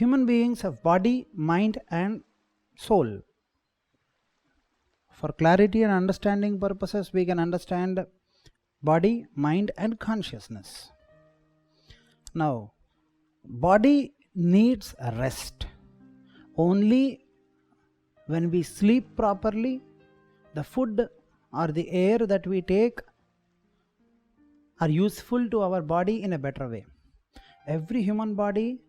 human beings have body, mind and soul. For clarity and understanding purposes, we can understand body, mind and consciousness. Now, body needs a rest. Only when we sleep properly, the food or the air that we take are useful to our body in a better way. Every human body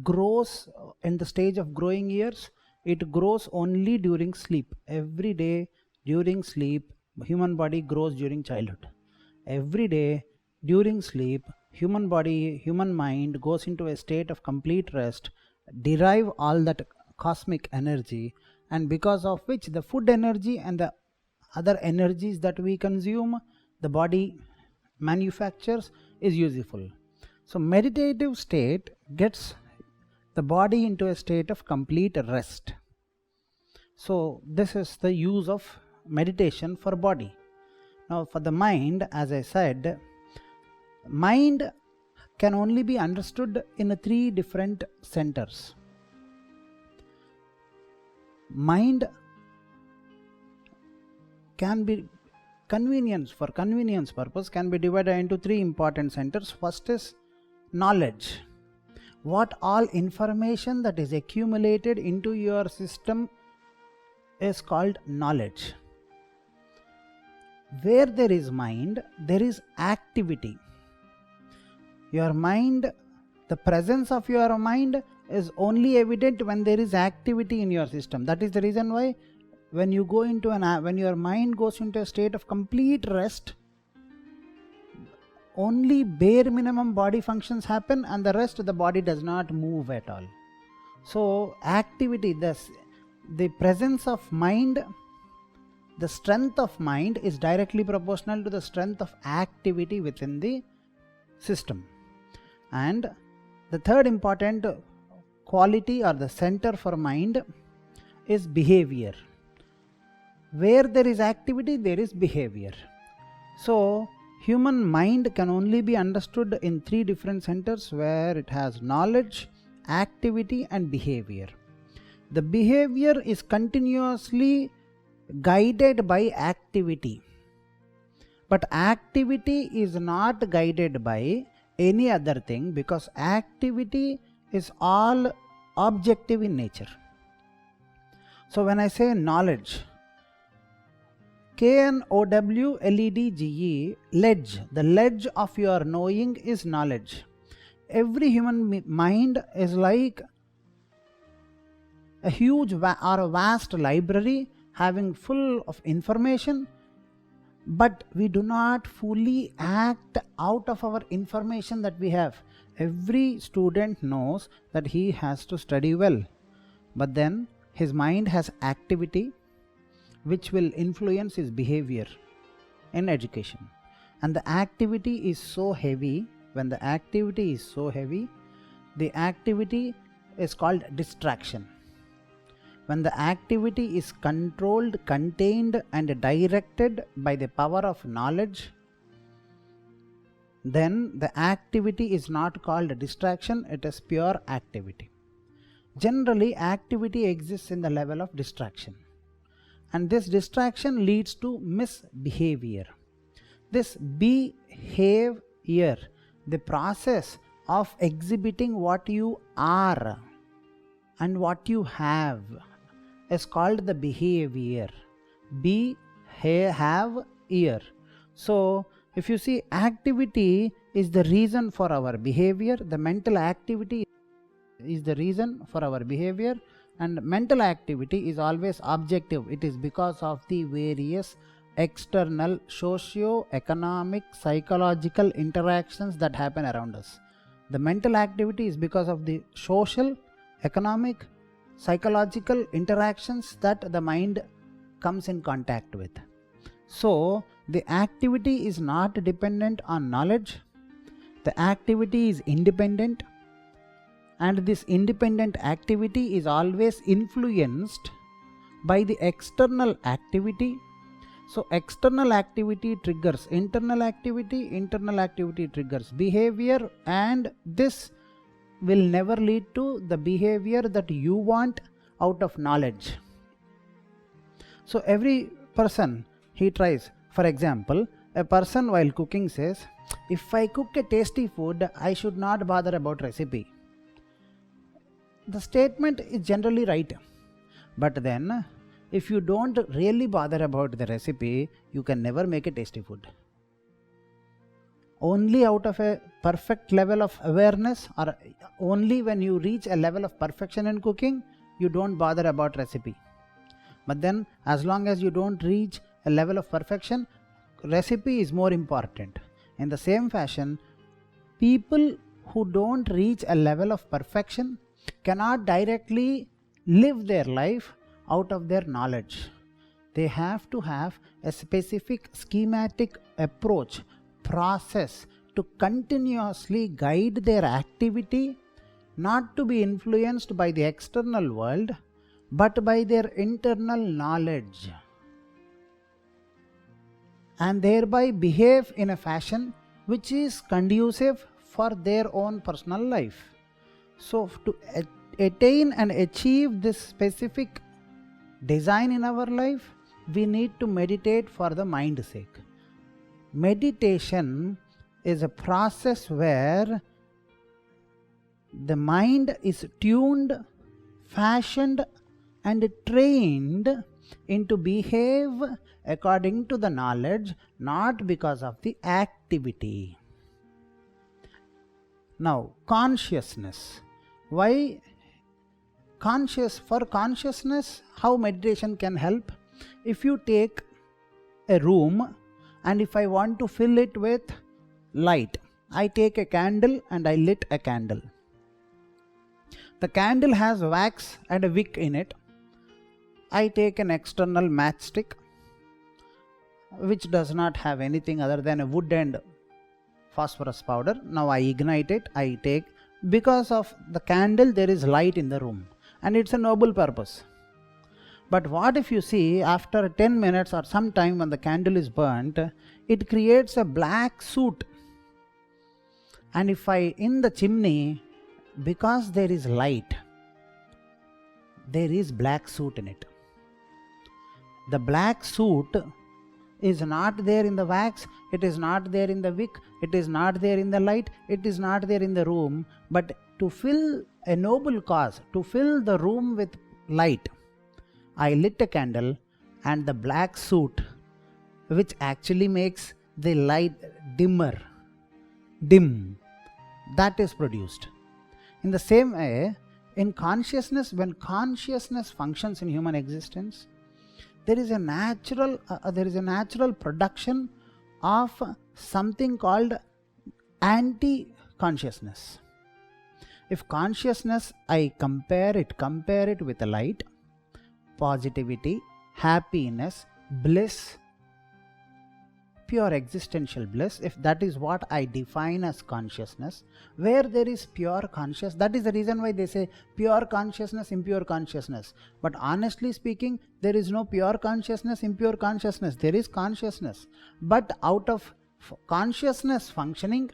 grows in the stage of growing years. It grows only during sleep. Every day during sleep, human body grows during childhood. Every day during sleep, human body, human mind goes into a state of complete rest, derive all that cosmic energy, and because of which the food energy and the other energies that we consume, the body manufactures, is useful. So meditative state gets the body into a state of complete rest. So this is the use of meditation for body. Now for the mind, as I said, mind can only be understood in 3 different centers. Mind can be for convenience purpose can be divided into 3 important centers. First is knowledge. What all information that is accumulated into your system is called knowledge. Where there is mind, there is activity. Your mind, the presence of your mind is only evident when there is activity in your system. That is the reason why when you go into when your mind goes into a state of complete rest, only bare minimum body functions happen and the rest of the body does not move at all. So activity, the presence of mind, the strength of mind is directly proportional to the strength of activity within the system. And the third important quality or the center for mind is behavior. Where there is activity, there is behavior. So human mind can only be understood in 3 different centers, where it has knowledge, activity and behavior. The behavior is continuously guided by activity, but activity is not guided by any other thing, because activity is all objective in nature. So when I say knowledge, KNOWLEDGE, ledge, the ledge of your knowing is knowledge. Every human mind is like a huge or a vast library having full of information, but we do not fully act out of our information that we have. Every student knows that he has to study well, but then his mind has activity which will influence his behavior in education. And the activity is so heavy. When the activity is so heavy, the activity is called distraction. When the activity is controlled, contained and directed by the power of knowledge, then the activity is not called distraction, it is pure activity. Generally, activity exists in the level of distraction, and this distraction leads to misbehavior. This behavior, the process of exhibiting what you are and what you have, is called the behavior. Behavior. So if you see, activity is the reason for our behavior, the mental activity is the reason for our behavior, and mental activity is always objective. It is because of the various external socio-economic, psychological interactions that happen around us. The mental activity is because of the social, economic, psychological interactions that the mind comes in contact with. So the activity is not dependent on knowledge. The activity is independent, and this independent activity is always influenced by the external activity. So external activity triggers internal activity triggers behavior, and this will never lead to the behavior that you want out of knowledge. So every person, he tries. For example, a person while cooking says, if I cook a tasty food, I should not bother about recipe. The statement is generally right. But then, if you don't really bother about the recipe, you can never make a tasty food. Only out of a perfect level of awareness, or only when you reach a level of perfection in cooking, you don't bother about recipe. But then, as long as you don't reach a level of perfection, recipe is more important. In the same fashion, people who don't reach a level of perfection cannot directly live their life out of their knowledge. They have to have a specific schematic approach, process to continuously guide their activity, not to be influenced by the external world, but by their internal knowledge, and thereby behave in a fashion which is conducive for their own personal life. So to attain and achieve this specific design in our life, we need to meditate for the mind's sake. Meditation is a process where the mind is tuned, fashioned, and trained into behave according to the knowledge, not because of the activity. Now, consciousness. Why for consciousness, how meditation can help? If you take a room and if I want to fill it with light, I take a candle and I lit a candle. The candle has wax and a wick in it. I take an external matchstick which does not have anything other than a wood and phosphorus powder. Now I ignite it. I take, because of the candle there is light in the room and it's a noble purpose. But what if you see, after 10 minutes or some time when the candle is burnt, it creates a black soot. And if I, in the chimney, because there is light, there is black soot in it. The black soot is not there in the wax, it is not there in the wick, it is not there in the light, it is not there in the room. But to fill a noble cause, to fill the room with light, I lit a candle and the black soot, which actually makes the light dim, that is produced. In the same way, in consciousness, when consciousness functions in human existence, there is a natural production of something called anti-consciousness. If consciousness, I compare it with the light, positivity, happiness, bliss, pure existential bliss, if that is what I define as consciousness, where there is pure consciousness, that is the reason why they say pure consciousness, impure consciousness. But honestly speaking, there is no pure consciousness, impure consciousness. There is consciousness. But out of consciousness functioning,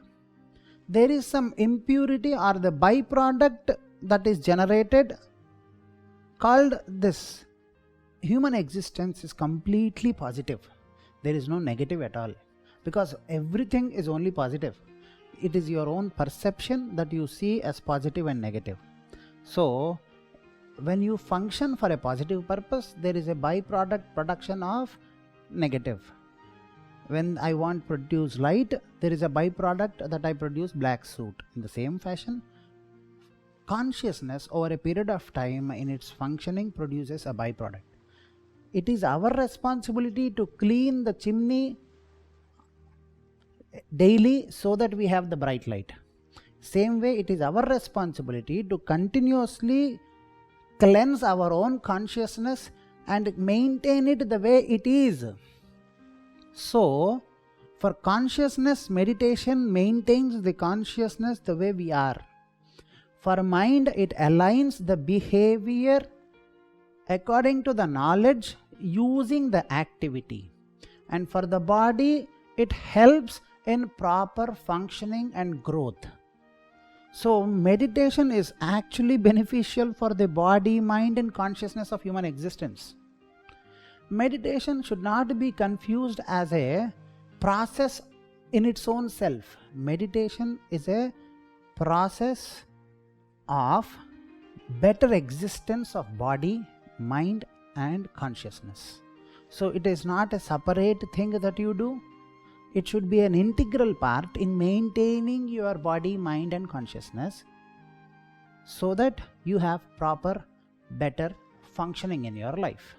there is some impurity or the byproduct that is generated, called this. Human existence is completely positive. There is no negative at all, because everything is only positive. It is your own perception that you see as positive and negative. So when you function for a positive purpose, there is a byproduct production of negative. When I want to produce light, there is a byproduct that I produce black soot. In the same fashion, consciousness over a period of time in its functioning produces a byproduct. It is our responsibility to clean the chimney daily so that we have the bright light. Same way, it is our responsibility to continuously cleanse our own consciousness and maintain it the way it is. So, for consciousness, meditation maintains the consciousness the way we are. For mind, it aligns the behavior according to the knowledge using the activity. And for the body, it helps in proper functioning and growth. So meditation is actually beneficial for the body, mind and consciousness of human existence. Meditation should not be confused as a process in its own self. Meditation is a process of better existence of body, mind and consciousness. So it is not a separate thing that you do. It should be an integral part in maintaining your body, mind and consciousness, so that you have proper, better functioning in your life.